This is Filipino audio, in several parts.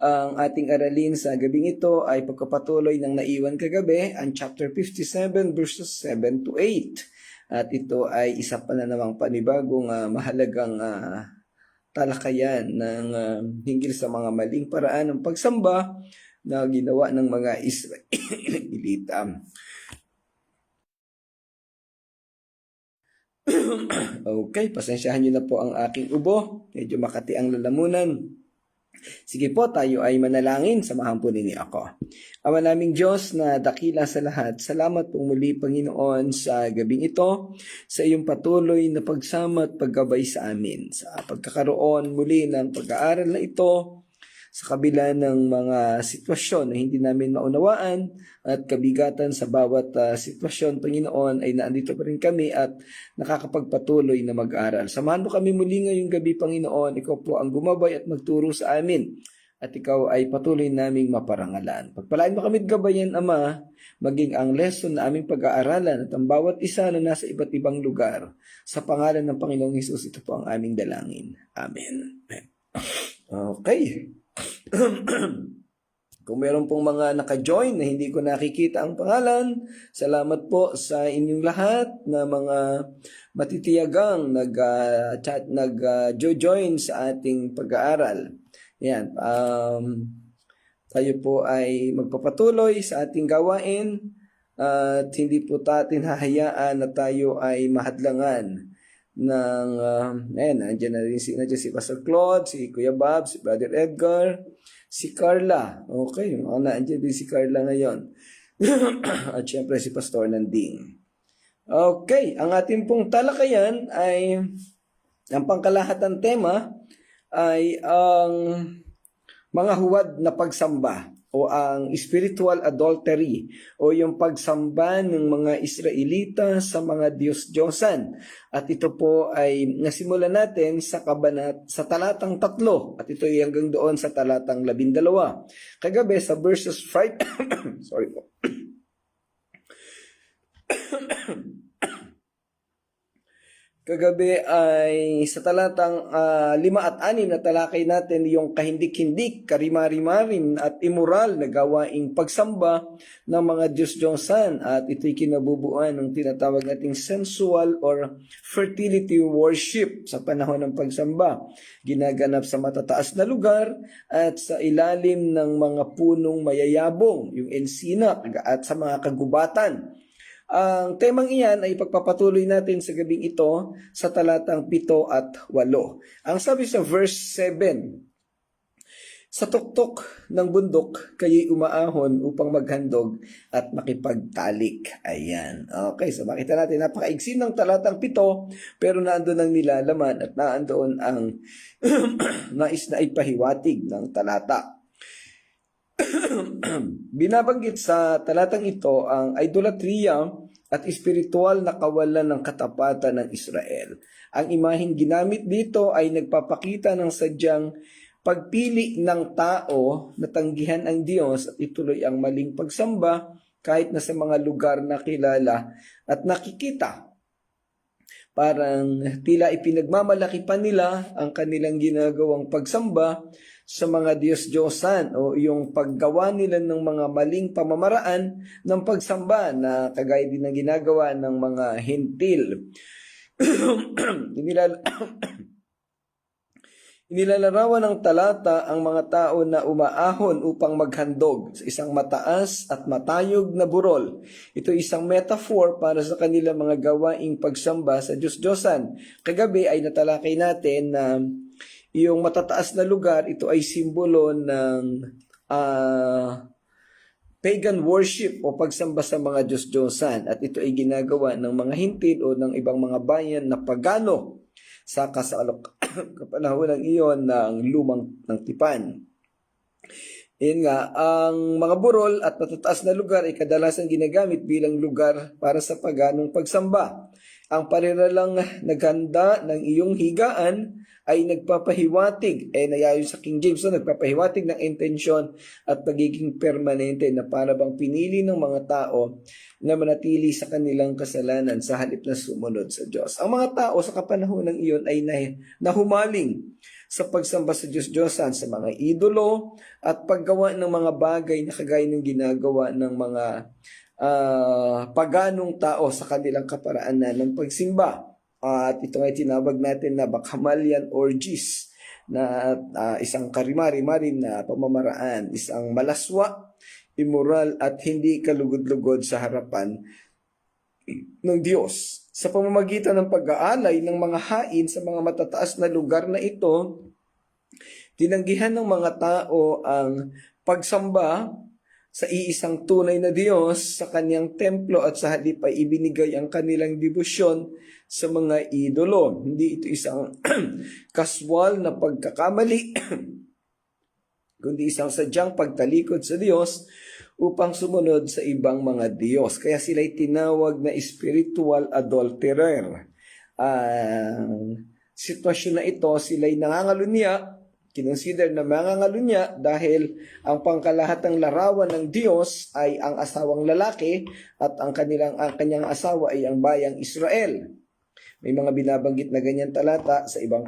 Ang ating aralin sa gabing ito ay pagkapatuloy ng naiwan kagabi, ang chapter 57 verses 7 to 8. At ito ay isa pa na namang panibagong mahalagang talakayan ng hinggil sa mga maling paraan ng pagsamba na ginawa ng mga Israelita. Okay, pasensyahan niyo na po ang aking ubo. Medyo makati ang lalamunan. Sige po, tayo ay manalangin. Samahan po ninyo ako. Ama naming Diyos na dakila sa lahat, salamat po muli, Panginoon, sa gabing ito, sa iyong patuloy na pagsama at paggabay sa amin. Sa pagkakaroon muli ng pag-aaral na ito, sa kabila ng mga sitwasyon na hindi namin maunawaan at kabigatan sa bawat sitwasyon, Panginoon, ay naandito pa rin kami at nakakapagpatuloy na mag-aral. Samahan mo kami muli ngayong gabi, Panginoon. Ikaw po ang gumabay at magturo sa amin at ikaw ay patuloy naming maparangalan. Pagpalain mo kami at gabayan, Ama, maging ang lesson na aming pag-aaralan at ang bawat isa na nasa iba't ibang lugar. Sa pangalan ng Panginoong Hesus, ito po ang aming dalangin. Amen. Okay. Kung meron pong mga naka-join na hindi ko nakikita ang pangalan, salamat po sa inyong lahat na mga matitiyagang nag-join sa ating pag-aaral. Yan. Tayo po ay magpapatuloy sa ating gawain at hindi po natin hahayaan na tayo ay mahadlangan ng nandiyan na rin si Pastor Claude, si Kuya Bob, si Brother Edgar, si Carla. Okay, nandiyan din si Carla ngayon. At syempre si Pastor Nanding. Okay, ang ating pong talakayan ay ang pangkalahatan tema ay ang mga huwad na pagsamba o ang spiritual adultery o yung pagsamba ng mga Israelita sa mga Diyos-Diyosan. At ito po ay nasimulan natin sa talatang 3 at ito ay hanggang doon sa talatang 12. Kagabi sa verses 5 sorry po. Kagabi ay sa talatang 5 at 6 na talakay natin yung kahindik-hindik, karimari-marim at immoral na gawaing pagsamba ng mga Diyos-Diyosan at ito'y kinabubuan ng tinatawag nating sensual or fertility worship sa panahon ng pagsamba. Ginaganap sa matataas na lugar at sa ilalim ng mga punong mayayabong, yung ensina at sa mga kagubatan. Ang temang iyan ay pagpapatuloy natin sa gabing ito sa talatang 7 at 8. Ang sabi sa verse 7, sa tuktok ng bundok kayo'y umaahon upang maghandog at makipagtalik. Ayan. Okay, so makita natin napakaigsin ng talatang 7 pero naandoon ang nilalaman at naandoon ang nais na ipahiwatig ng talata. Binabanggit sa talatang ito ang idolatriya at espiritual na kawalan ng katapatan ng Israel. Ang imaheng ginamit dito ay nagpapakita ng sadyang pagpili ng tao na tanggihan ang Diyos at ituloy ang maling pagsamba kahit na sa mga lugar na kilala at nakikita. Parang tila ipinagmamalaki pa nila ang kanilang ginagawang pagsamba sa mga Diyos-Diyosan o yung paggawa nila ng mga maling pamamaraan ng pagsamba na kagaya din ng ginagawa ng mga hentil. Inilalarawan ng talata ang mga tao na umaahon upang maghandog sa isang mataas at matayog na burol. Ito isang metaphor para sa kanilang mga gawaing pagsamba sa Diyos-Diyosan. Kagabi ay natalakay natin na yung matataas na lugar, ito ay simbolo ng pagan worship o pagsamba sa mga Diyos-Diyosan. At ito ay ginagawa ng mga hintil o ng ibang mga bayan na pagano sa kapanahonan iyon ng lumang ng tipan. Yan nga, ang mga burol at matataas na lugar ay kadalasan ginagamit bilang lugar para sa paganong pagsamba. ang pariralang naghanda ng iyong higaan ay nagpapahiwatig, nayayon sa King James, so nagpapahiwatig ng intensyon at pagiging permanente na para bang pinili ng mga tao na manatili sa kanilang kasalanan sa halip na sumunod sa Diyos. Ang mga tao sa kapanahon ng iyon ay nahumaling sa pagsamba sa Diyos-Diyosan, sa mga idolo at paggawa ng mga bagay na kagaya ng ginagawa ng mga paganong tao sa kanilang kaparaanan ng pagsimba. At ito ay tinawag natin na Bacchalian orgies, na isang karimari-mari na pamamaraan, isang malaswa, immoral at hindi kalugod-lugod sa harapan ng Diyos. Sa pamamagitan ng pag-aalay ng mga hain sa mga matataas na lugar na ito, tinanggihan ng mga tao ang pagsamba sa iisang tunay na Diyos sa kanyang templo at sa halip ay ibinigay ang kanilang debosyon sa mga idolo. Hindi ito isang kaswal na pagkakamali, kundi isang sadyang pagtalikod sa Diyos upang sumunod sa ibang mga Diyos. Kaya sila'y tinawag na spiritual adulterer. Ang sitwasyon na ito, sila'y nangangalunya, kinonsider na mangangalunya dahil ang pangkalahatang larawan ng Diyos ay ang asawang lalaki at ang kanyang asawa ay ang bayang Israel. May mga binabanggit na ganyan talata sa ibang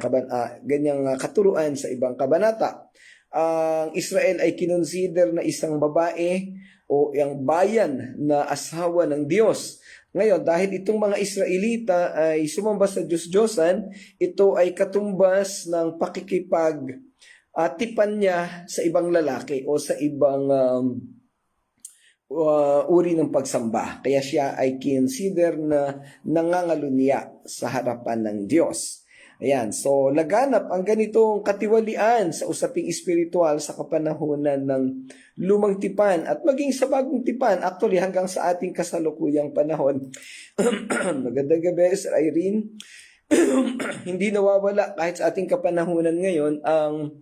ganyang katuruan sa ibang kabanata. Ang Israel ay kinonsider na isang babae o ang bayan na asawa ng Diyos. Ngayon, dahil itong mga Israelita ay sumamba sa Diyos-Diyosan, ito ay katumbas ng tipan niya sa ibang lalaki o sa ibang uri ng pagsamba. Kaya siya ay consider na nangangalunya sa harapan ng Diyos. Ayan, so laganap ang ganitong katiwalian sa usaping espiritual sa kapanahunan ng lumang tipan at maging sa bagong tipan, actually hanggang sa ating kasalukuyang panahon. Magandang gabi, Sir Irene. Hindi nawawala kahit sa ating kapanahunan ngayon ang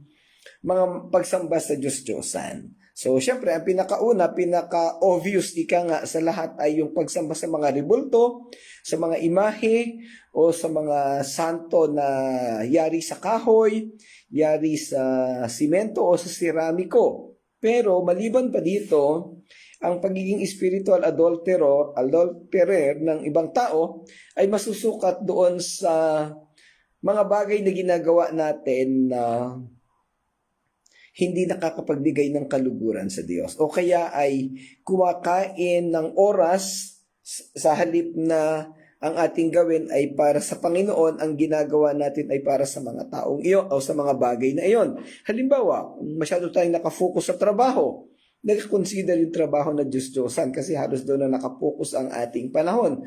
mga pagsamba sa Diyos-Diyosan. So, syempre, ang pinaka-obvious sa lahat ay yung pagsamba sa mga rebulto, sa mga imahe, o sa mga santo na yari sa kahoy, yari sa simento o sa seramiko. Pero, maliban pa dito, ang pagiging spiritual adulterer ng ibang tao ay masusukat doon sa mga bagay na ginagawa natin na hindi nakakapagbigay ng kaluguran sa Diyos. O kaya ay kumakain ng oras sa halip na ang ating gawin ay para sa Panginoon, ang ginagawa natin ay para sa mga taong iyon o sa mga bagay na iyon. Halimbawa, masyado tayong nakafocus sa trabaho. Nag-consider yung trabaho na Diyos-Diyosan kasi halos doon na nakafocus ang ating panahon.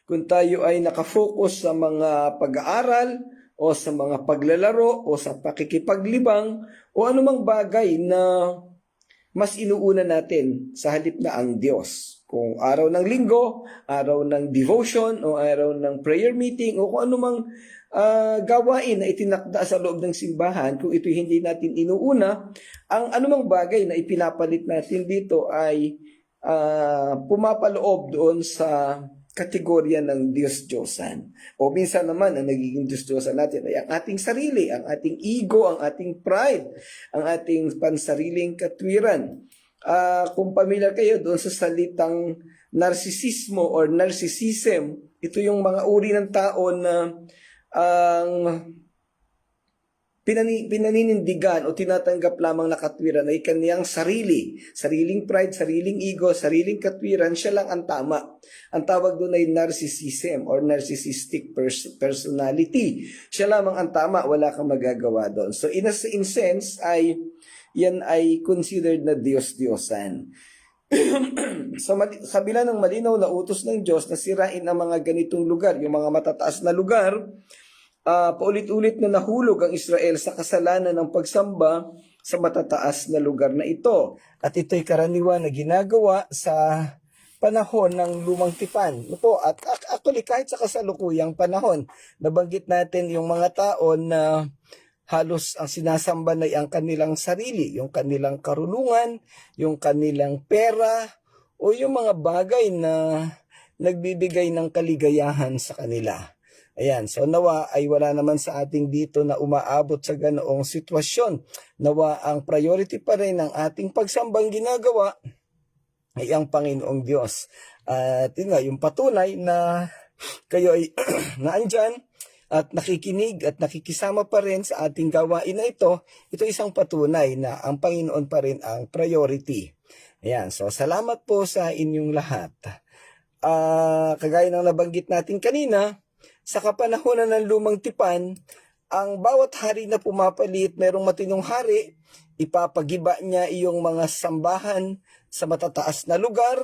Kung tayo ay nakafocus sa mga pag-aaral, o sa mga paglalaro, o sa pakikipaglibang, o anumang bagay na mas inuuna natin sa halip na ang Diyos. Kung araw ng linggo, araw ng devotion, o araw ng prayer meeting, o kung anumang gawain na itinakda sa loob ng simbahan, kung ito hindi natin inuuna, ang anumang bagay na ipinapalit natin dito ay pumapaloob doon sa kategorya ng Diyos-Diyosan. O minsan naman, ang nagiging Diyos-Diyosan natin ay ang ating sarili, ang ating ego, ang ating pride, ang ating pansariling katwiran. Kung pamilyar kayo doon sa salitang narcissismo or narcissism, ito yung mga uri ng tao na ang pinaninindigan o tinatanggap lamang na katwiran ay kaniyang sariling pride, sariling ego, sariling katwiran, siya lang ang tama. Ang tawag doon ay narcissism or narcissistic personality. Siya lamang ang tama, wala kang magagawa doon. So in sense, yan ay considered na Diyos-Diyosan. Sa kabila ng malinaw na utos ng Diyos na sirain ang mga ganitong lugar, yung mga matataas na lugar, paulit-ulit na nahulog ang Israel sa kasalanan ng pagsamba sa matataas na lugar na ito. At ito'y karaniwan na ginagawa sa panahon ng lumang tipan. At actually kahit sa kasalukuyang panahon, nabanggit natin yung mga tao na halos ang sinasamba na ang kanilang sarili, yung kanilang karunungan, yung kanilang pera, o yung mga bagay na nagbibigay ng kaligayahan sa kanila. Ayan, so nawa ay wala naman sa ating dito na umaabot sa ganoong sitwasyon. Nawa ang priority pa rin ng ating pagsambang ginagawa ay ang Panginoong Diyos. At yun nga, yung patunay na kayo ay naandyan at nakikinig at nakikisama pa rin sa ating gawain na ito isang patunay na ang Panginoon pa rin ang priority. Ayan, so salamat po sa inyong lahat. Kagaya ng nabanggit natin kanina, sa kapanahonan ng lumang tipan, ang bawat hari na pumapalit, merong matinong hari, ipapagiba niya iyong mga sambahan sa matataas na lugar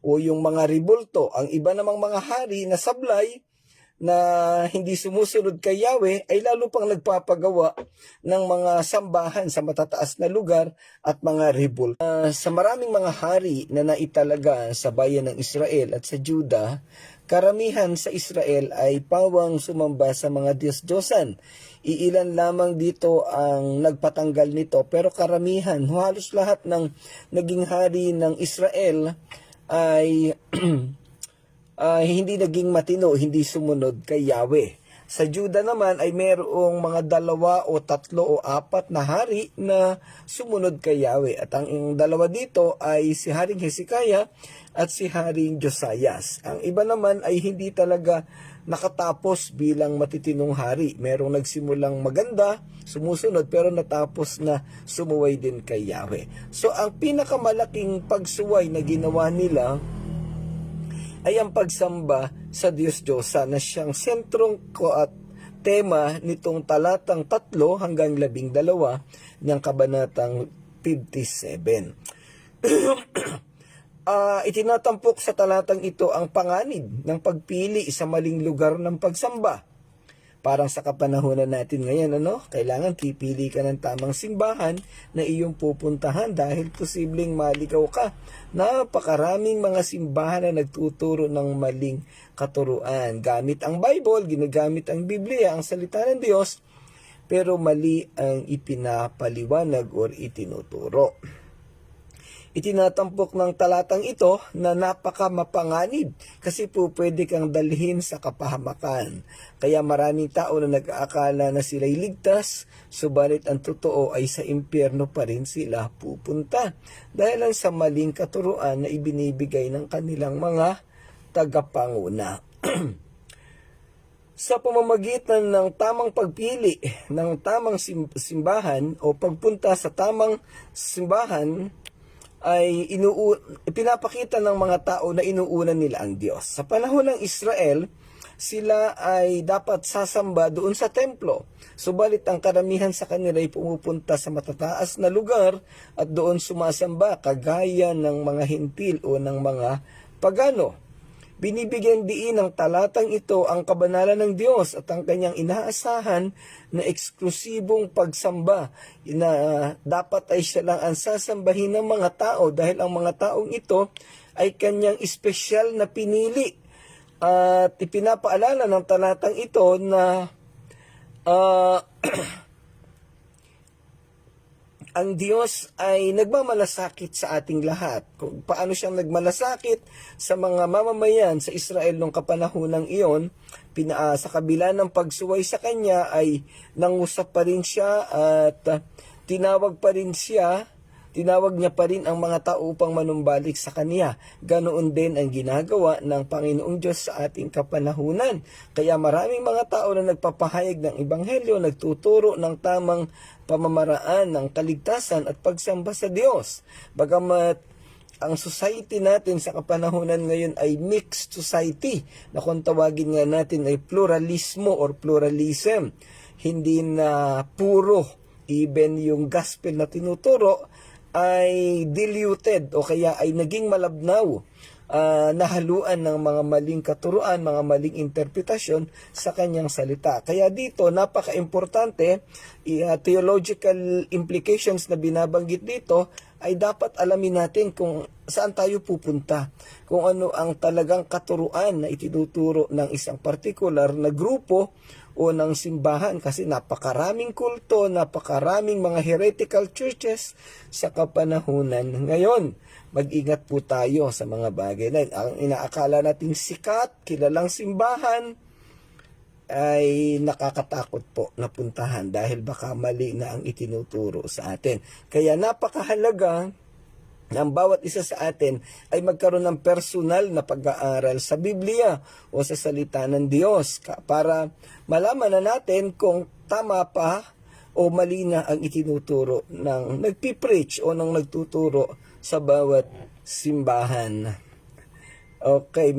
o yung mga ribulto. Ang iba namang mga hari na sablay na hindi sumusunod kay Yahweh ay lalo pang nagpapagawa ng mga sambahan sa matataas na lugar at mga ribulto. Sa maraming mga hari na naitalaga sa bayan ng Israel at sa Juda, karamihan sa Israel ay pawang sumamba sa mga Diyos-Diyosan. Iilan lamang dito ang nagpatanggal nito, pero karamihan, halos lahat ng naging hari ng Israel ay hindi naging matino, hindi sumunod kay Yahweh. Sa Juda naman ay mayroong mga 2 o 3 o 4 na hari na sumunod kay Yahweh. At ang dalawa dito ay si Haring Hezekiah at si Haring Josias. Ang iba naman ay hindi talaga nakatapos bilang matitinong hari. Merong nagsimulang maganda, sumusunod, pero natapos na sumuway din kay Yahweh. So ang pinakamalaking pagsuway na ginawa nila ay ang pagsamba sa Diyos-Diyosan na siyang sentrong at tema nitong talatang 3 hanggang 12 ng kabanatang 57. Itinatampok sa talatang ito ang panganib ng pagpili sa maling lugar ng pagsamba. Parang sa kapanahonan natin ngayon, kailangan pipili ka ng tamang simbahan na iyong pupuntahan dahil posibleng maligaw ka. Napakaraming mga simbahan na nagtuturo ng maling katuruan. Gamit ang Bible, ginagamit ang Biblia, ang salita ng Diyos, pero mali ang ipinapaliwanag o itinuturo. Itinatampok ng talatang ito na napaka mapanganib kasi po pwede kang dalhin sa kapahamakan. Kaya maraming tao na nag-aakala na sila'y ligtas, subalit ang totoo ay sa impyerno pa rin sila pupunta dahil lang sa maling katuruan na ibinibigay ng kanilang mga tagapanguna. Sa pamamagitan ng tamang pagpili ng tamang simbahan o pagpunta sa tamang simbahan, ay pinapakita ng mga tao na inuuna nila ang Diyos. Sa panahon ng Israel, sila ay dapat sasamba doon sa templo. Subalit ang karamihan sa kanila ay pumupunta sa matataas na lugar at doon sumasamba kagaya ng mga hintil o ng mga pagano. Binibigyan diin ng talatang ito ang kabanalan ng Diyos at ang kanyang inaasahan na eksklusibong pagsamba na dapat ay siya lang ang sasambahin ng mga tao dahil ang mga taong ito ay kanyang espesyal na pinili. At ipinapaalala ng talatang ito na ang Diyos ay nagmamalasakit sa ating lahat. Kung paano siyang nagmalasakit sa mga mamamayan sa Israel nung kapanahonang iyon, sa kabila ng pagsuway sa Kanya ay nangusap pa rin siya at tinawag niya pa rin ang mga tao upang manumbalik sa Kanya. Ganoon din ang ginagawa ng Panginoong Diyos sa ating kapanahunan. Kaya maraming mga tao na nagpapahayag ng Ebanghelyo, nagtuturo ng tamang pamamaraan ng kaligtasan at pagsamba sa Diyos. Bagamat ang society natin sa kapanahunan ngayon ay mixed society, na kung tawagin nga natin ay pluralismo or pluralism. Hindi na puro, even yung gospel na tinuturo ay diluted o kaya ay naging malabnaw, nahaluan ng mga maling katuruan, mga maling interpretasyon sa kanyang salita. Kaya dito, napaka-importante, theological implications na binabanggit dito, ay dapat alamin natin kung saan tayo pupunta, kung ano ang talagang katuruan na itinuturo ng isang particular na grupo o ng simbahan, kasi napakaraming kulto, napakaraming mga heretical churches sa kapanahunan ngayon. mag-ingat po tayo sa mga bagay na ang inaakala nating sikat, kilalang simbahan, ay nakakatakot po na puntahan dahil baka mali na ang itinuturo sa atin. Kaya napakahalaga na ang bawat isa sa atin ay magkaroon ng personal na pag-aaral sa Biblia o sa salita ng Diyos para malaman na natin kung tama pa o mali na ang itinuturo ng nagpipreach o ng nagtuturo sa bawat simbahan. Okay,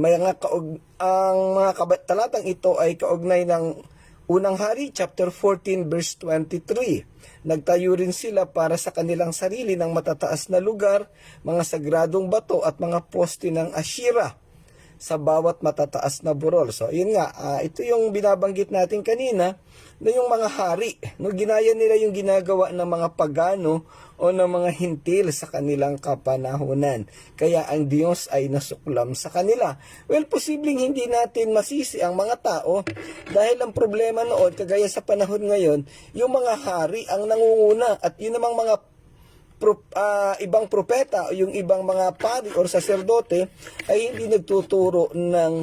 ang mga talatang ito ay kaugnay ng Unang Hari, chapter 14, verse 23. Nagtayo rin sila para sa kanilang sarili ng matataas na lugar, mga sagradong bato at mga poste ng Ashira sa bawat matataas na burol. So, yun nga, ito yung binabanggit natin kanina na yung mga hari, no, ginaya nila yung ginagawa ng mga pagano o ng mga hintil sa kanilang kapanahunan. Kaya ang Diyos ay nasuklam sa kanila. Well, posibleng hindi natin masisi ang mga tao dahil ang problema noon, kagaya sa panahon ngayon, yung mga hari ang nangunguna at yun namang mga ibang propeta o yung ibang mga pari or saserdote ay hindi nagtuturo ng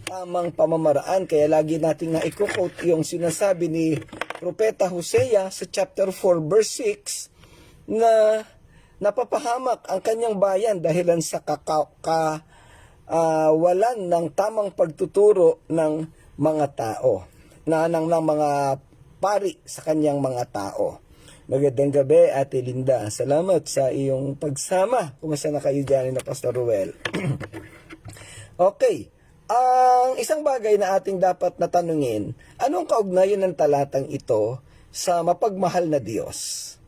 tamang pamamaraan. Kaya lagi natin nga i-quote yung sinasabi ni Propeta Hosea sa chapter 4 verse 6 na napapahamak ang kanyang bayan dahilan sa walan ng tamang pagtuturo ng mga tao ng mga pari sa kanyang mga tao. Magandang gabi, Ate Linda. Salamat sa iyong pagsama. Kumusta na kayo dyan na Pastor Ruel? Okay. Ang isang bagay na ating dapat natanungin, anong kaugnayan ng talatang ito sa mapagmahal na Diyos?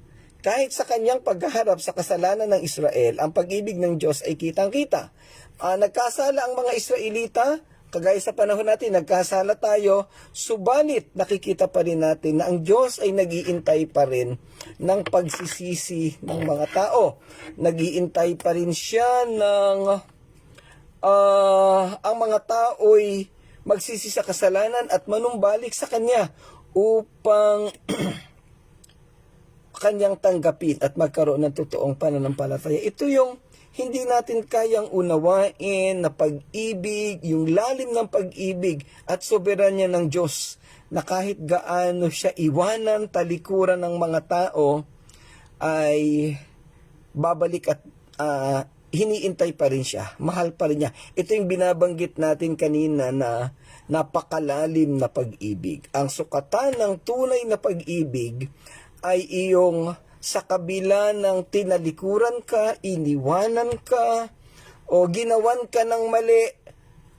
Kahit sa kanyang paghaharap sa kasalanan ng Israel, ang pag-ibig ng Diyos ay kitang-kita. Nagkasala ang mga Israelita, kagaya sa panahon natin, nagkasala tayo, subalit nakikita pa rin natin na ang Diyos ay nag-iintay pa rin ng pagsisisi ng mga tao. Nag-iintay pa rin siya ng ang mga tao'y magsisi sa kasalanan at manumbalik sa Kanya upang Kanyang tanggapin at magkaroon ng totoong pananampalataya. Ito yung hindi natin kayang unawain na pag-ibig, yung lalim ng pag-ibig at soberanya ng Diyos na kahit gaano siya iwanan, talikuran ng mga tao, ay babalik at hiniintay pa rin siya. Mahal pa rin niya. Ito yung binabanggit natin kanina na napakalalim na pag-ibig. Ang sukatan ng tunay na pag-ibig ay iyong sa kabila ng tinalikuran ka, iniwanan ka, o ginawan ka ng mali,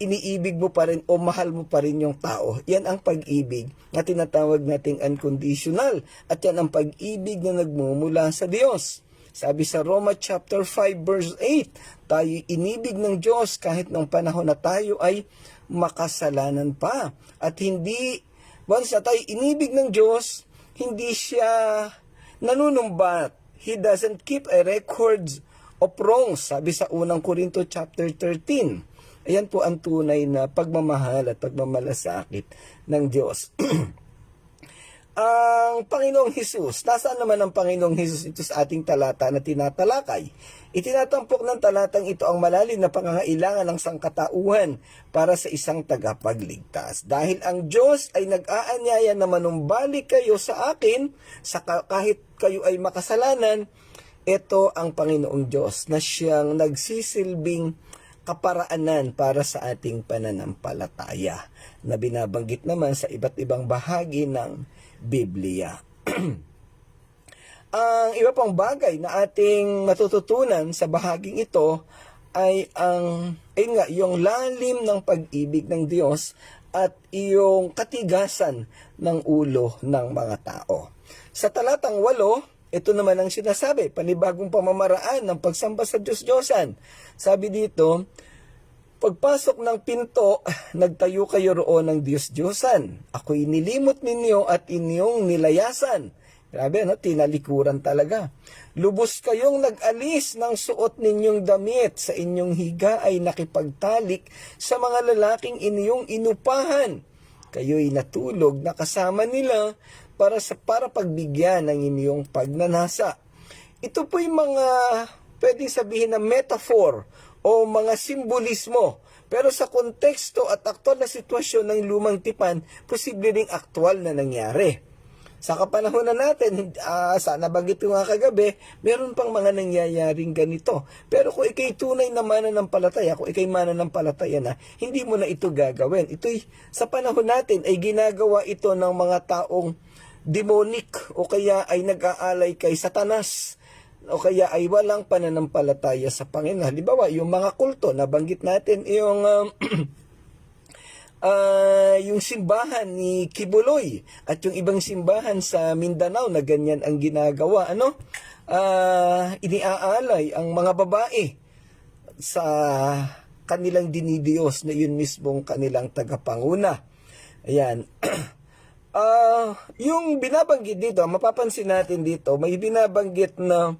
iniibig mo pa rin o mahal mo pa rin yung tao. Yan ang pag-ibig na tinatawag nating unconditional. At yan ang pag-ibig na nagmumula sa Diyos. Sabi sa Roma chapter 5 verse 8, tayo inibig ng Diyos kahit nung panahon na tayo ay makasalanan pa. At hindi, once na tayo inibig ng Diyos, hindi siya nanunumbat. He doesn't keep a record of wrongs. Sabi sa unang Korinto chapter 13. Ayan po ang tunay na pagmamahal at pagmamalasakit ng Diyos. Ang Panginoong Hesus, nasaan naman ang Panginoong Hesus ito sa ating talata na tinatalakay? Itinatampok ng talatang ito ang malalim na pangangailangan ng sangkatauhan para sa isang tagapagligtas. Dahil ang Diyos ay nag-aanyaya na manumbalik kayo sa akin, kahit kayo ay makasalanan, ito ang Panginoong Diyos na siyang nagsisilbing kaparaanan para sa ating pananampalataya na binabanggit naman sa iba't ibang bahagi ng Biblia. Ang iba pang bagay na ating matututunan sa bahaging ito ay yung lalim ng pag-ibig ng Diyos at yung katigasan ng ulo ng mga tao. Sa talatang 8, ito naman ang sinasabi, panibagong pamamaraan ng pagsamba sa Diyos-Diyosan. Sabi dito, pagpasok ng pinto, nagtayo kayo roon ng Diyos-Diyosan. Ako'y nilimot ninyo at inyong nilayasan. Grabe, no? Tinalikuran talaga. Lubos kayong nag-alis ng suot ninyong damit. Sa inyong higa ay nakipagtalik sa mga lalaking inyong inupahan. Kayo'y natulog na kasama nila para pagbigyan ng inyong pagnanasa. Ito po'y mga pwedeng sabihin na metaphor o mga simbolismo. Pero sa konteksto at aktual na sitwasyon ng lumang tipan, posible ring aktual na nangyari. Sa kapanahonan natin, nabanggit ko nga kagabi, meron pang mga nangyayaring ganito. Pero kung ikay tunay na mananampalataya, kung ikay mananampalataya na, hindi mo na ito gagawin. Ito'y, sa panahon natin, ay ginagawa ito ng mga taong demonic o kaya ay nag-aalay kay Satanas o kaya ay walang pananampalataya sa Panginoon. Halimbawa, yung mga kulto, nabanggit natin yung simbahan ni Kibuloy at yung ibang simbahan sa Mindanao na ganyan ang ginagawa. Iniaalay ang mga babae sa kanilang dinidiyos na yun mismong kanilang tagapanguna. Ayan. Yung binabanggit dito, mapapansin natin dito, may binabanggit na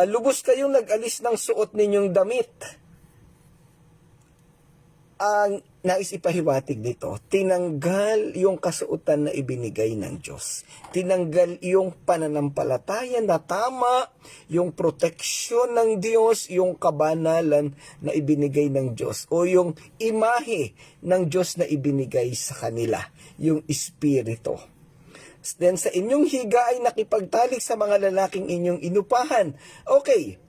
lubos kayong nag-alis ng suot ninyong damit. Ang nais ipahiwatig dito, tinanggal yung kasuotan na ibinigay ng Diyos. Tinanggal yung pananampalataya na tama, yung proteksyon ng Diyos, yung kabanalan na ibinigay ng Diyos, o yung imahe ng Diyos na ibinigay sa kanila, yung Espiritu. Then sa inyong higa ay nakipagtalik sa mga lalaking inyong inupahan. Okay.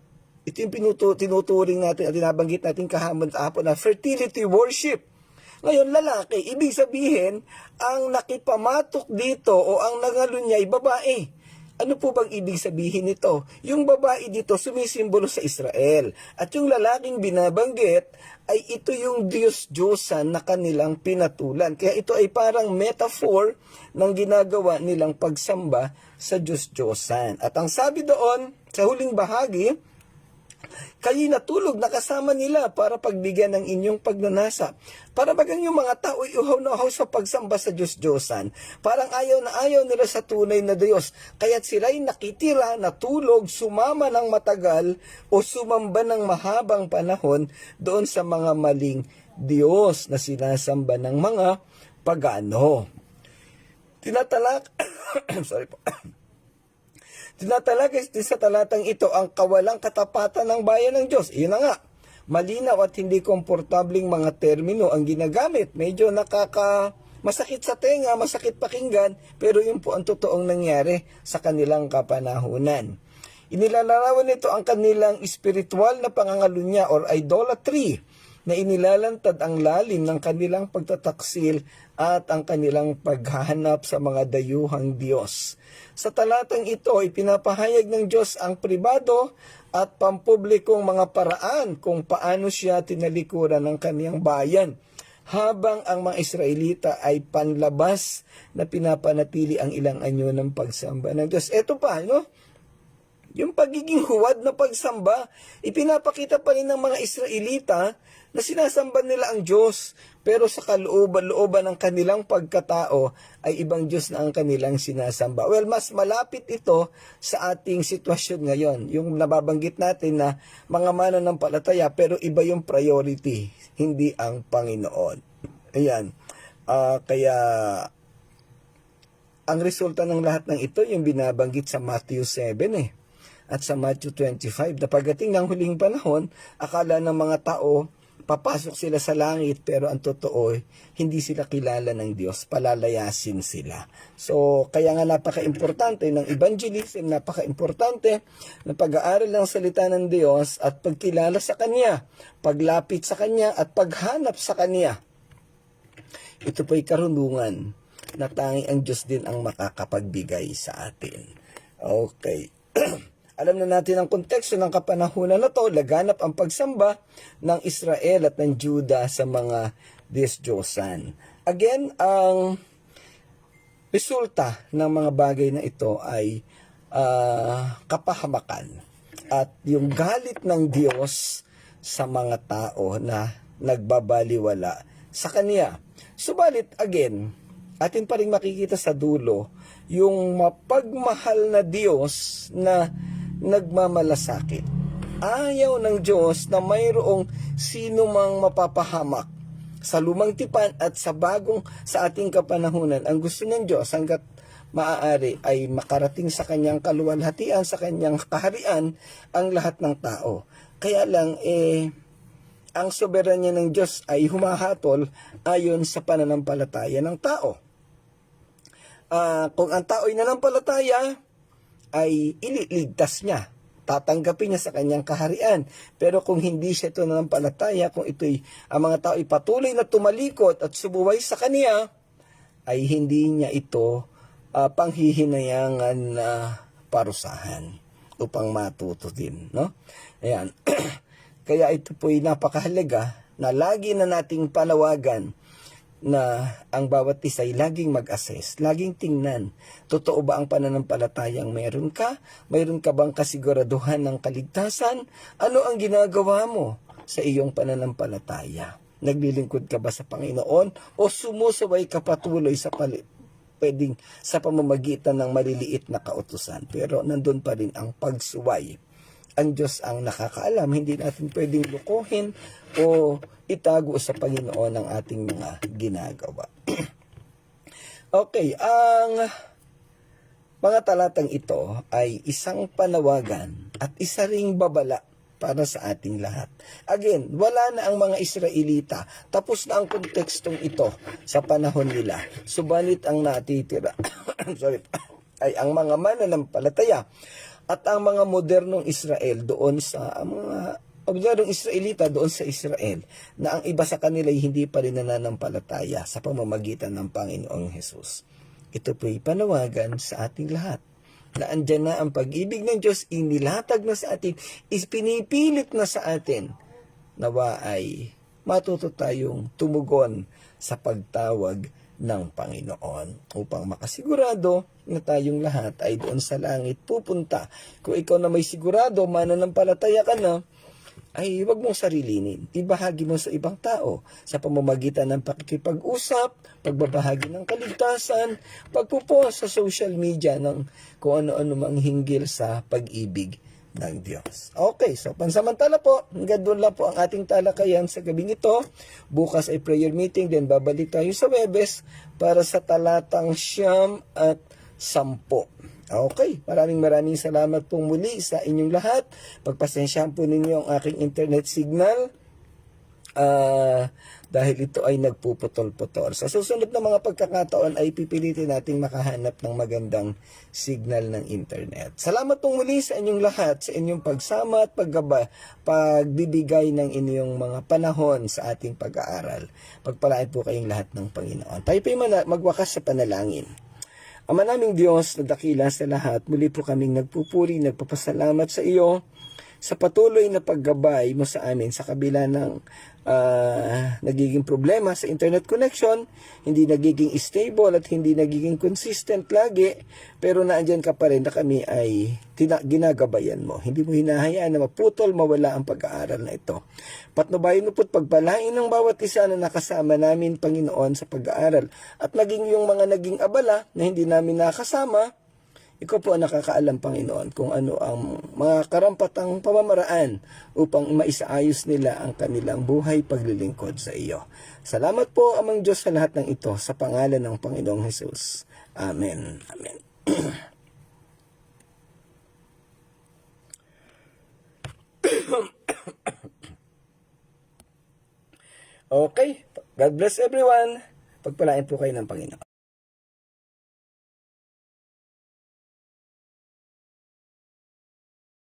Ito yung tinuturing natin at tinabanggit natin kahapon na fertility worship. Ngayon, lalaki, ibig sabihin, ang nakipamatok dito o ang nangalunyay, babae. Ano po bang ibig sabihin nito? Yung babae dito sumisimbolo sa Israel. At yung lalaking binabanggit ay ito yung Diyos-Diyosan na kanilang pinatulan. Kaya ito ay parang metaphor ng ginagawa nilang pagsamba sa Diyos-Diyosan. At ang sabi doon, sa huling bahagi, kayo'y natulog na kasama nila para pagbigyan ng inyong pagnanasa. Para bagang yung mga tao ay uhaw na uhaw sa pagsamba sa Diyos-Diyosan. Parang ayaw na ayaw nila sa tunay na Diyos. Kaya't sila'y nakitira, natulog, sumama ng matagal o sumamba ng mahabang panahon doon sa mga maling Diyos na sinasamba ng mga pagano. Sorry po. Tinatalagay sa talatang ito ang kawalang katapatan ng bayan ng Diyos. Iyon na nga, malinaw at hindi komportabling mga termino ang ginagamit. Medyo masakit sa tenga, masakit pakinggan, pero yun po ang totoong nangyari sa kanilang kapanahunan. Inilalarawan nito ang kanilang espiritual na pangangalunya or idolatry na inilalantad ang lalim ng kanilang pagtataksil at ang kanilang paghahanap sa mga dayuhang Diyos. Sa talatang ito, ipinapahayag ng Diyos ang pribado at pampublikong mga paraan kung paano siya tinalikuran ng kaniyang bayan, habang ang mga Israelita ay panlabas na pinapanatili ang ilang anyo ng pagsamba ng Diyos. Ito pa, yung pagiging huwad na pagsamba, ipinapakita pa rin ng mga Israelita na sinasamba nila ang Diyos, pero sa kalooban-looban ng kanilang pagkatao ay ibang Diyos na ang kanilang sinasamba. Well, mas malapit ito sa ating sitwasyon ngayon. Yung nababanggit natin na mga mananampalataya, pero iba yung priority, hindi ang Panginoon. Ayan. Kaya ang resulta ng lahat ng ito, yung binabanggit sa Matthew 7 at sa Matthew 25. Na pagdating ng huling panahon, akala ng mga tao, papasok sila sa langit, pero ang totoo, hindi sila kilala ng Diyos, palalayasin sila. So, kaya nga napaka-importante ng evangelism, napaka-importante ng pag-aaral ng salita ng Diyos at pagkilala sa Kanya, paglapit sa Kanya at paghanap sa Kanya. Ito po'y karunungan na tanging ang Diyos din ang makakapagbigay sa atin. Okay. Alam na natin ang konteksto ng kapanahunan na to, laganap ang pagsamba ng Israel at ng Juda sa mga Diyos-Diyosan. Again, ang resulta ng mga bagay na ito ay kapahamakan at yung galit ng Diyos sa mga tao na nagbabaliwala sa Kanya. Subalit, again, atin pa rin makikita sa dulo yung mapagmahal na Diyos na nagmamalasakit. Ayaw ng Diyos na mayroong sino mang mapapahamak sa lumang tipan at sa ating kapanahunan. Ang gusto ng Diyos hanggat maaari ay makarating sa kanyang kaluwalhatian, sa kanyang kaharian, ang lahat ng tao. Kaya lang, ang soberanya ng Diyos ay humahatol ayon sa pananampalataya ng tao. Kung ang tao ay nanampalataya, ay ililigtas niya. Tatanggapin niya sa kanyang kaharian. Pero kung hindi siya ito nanampalataya, kung ang mga tao ay patuloy na tumalikod at sumuway sa kanya, ay hindi niya ito panghihinayangan na parusahan upang matuto din. No? Ayan. Kaya ito po'y napakahalaga na lagi na nating panawagan na ang bawat isa ay laging mag-assess, laging tingnan, totoo ba ang pananampalatayang meron ka? Mayroon ka bang kasiguraduhan ng kaligtasan? Ano ang ginagawa mo sa iyong pananampalataya? Naglilingkod ka ba sa Panginoon o sumusubay ka patuloy sa pwedeng sa pamamagitan ng maliliit na kautusan? Pero nandun pa rin ang pagsuway. Ang Diyos ang nakakaalam, hindi natin pwedeng lukuhin o itago sa Panginoon ang ating mga ginagawa. Okay, ang mga talatang ito ay isang panawagan at isa ring babala para sa ating lahat. Again, wala na ang mga Israelita. Tapos na ang kontekstong ito sa panahon nila. Subalit ang natitira ay ang mga mananampalataya at ang mga modernong Israel doon sa mga modernong Israelita doon sa Israel, na ang iba sa kanila ay hindi pa rin nananampalataya sa pamamagitan ng Panginoong Hesus. Ito po'y panawagan sa ating lahat na andyan na ang pag-ibig ng Diyos, inilatag na sa atin, pinipilit na sa atin, nawa ay matuto tayong tumugon sa pagtawag ng Panginoon upang makasigurado na tayong lahat ay doon sa langit pupunta. Kung ikaw na may sigurado, mananampalataya ka na, ay huwag mong sarilinin. Ibahagi mo sa ibang tao sa pamamagitan ng pakikipag-usap, pagbabahagi ng kaligtasan, pagpupost sa social media ng kung ano-ano mang hinggil sa pag-ibig ng Diyos. Okay, so pansamantala po, hanggang doon lang po ang ating talakayan sa gabing ito. Bukas ay prayer meeting, then babalik tayo sa Webes para sa talatang 9 at 10. Okay, maraming salamat pong muli sa inyong lahat. Pagpasensyahan po ninyo ang aking internet signal. Dahil ito ay nagpuputol-putol. Sa susunod na mga pagkakataon ay pipilitin nating makahanap ng magandang signal ng internet. Salamat pong muli sa inyong lahat, sa inyong pagsama at pagbibigay ng inyong mga panahon sa ating pag-aaral. Pagpalain po kayong lahat ng Panginoon. Tayo po'y magwakas sa panalangin. Ama naming Diyos na dakila sa lahat, muli po kaming nagpupuri, nagpapasalamat sa iyo sa patuloy na paggabay mo sa amin sa kabila ng nagiging problema sa internet connection, hindi nagiging stable at hindi nagiging consistent lagi, pero naandyan ka pa rin na kami ay ginagabayan mo. Hindi mo hinahayaan na maputol, mawala ang pag-aaral na ito. Patnubayan mo po't pagpalain ng bawat isa na nakasama namin, Panginoon, sa pag-aaral. At maging yung mga naging abala na hindi namin nakasama, ikaw po ang nakakaalam, Panginoon, kung ano ang mga karampatang pamamaraan upang maisaayos nila ang kanilang buhay paglilingkod sa iyo. Salamat po, Amang Diyos, sa lahat ng ito, sa pangalan ng Panginoong Hesus. Amen. Amen. Okay. God bless everyone. Pagpalain po kayo ng Panginoon.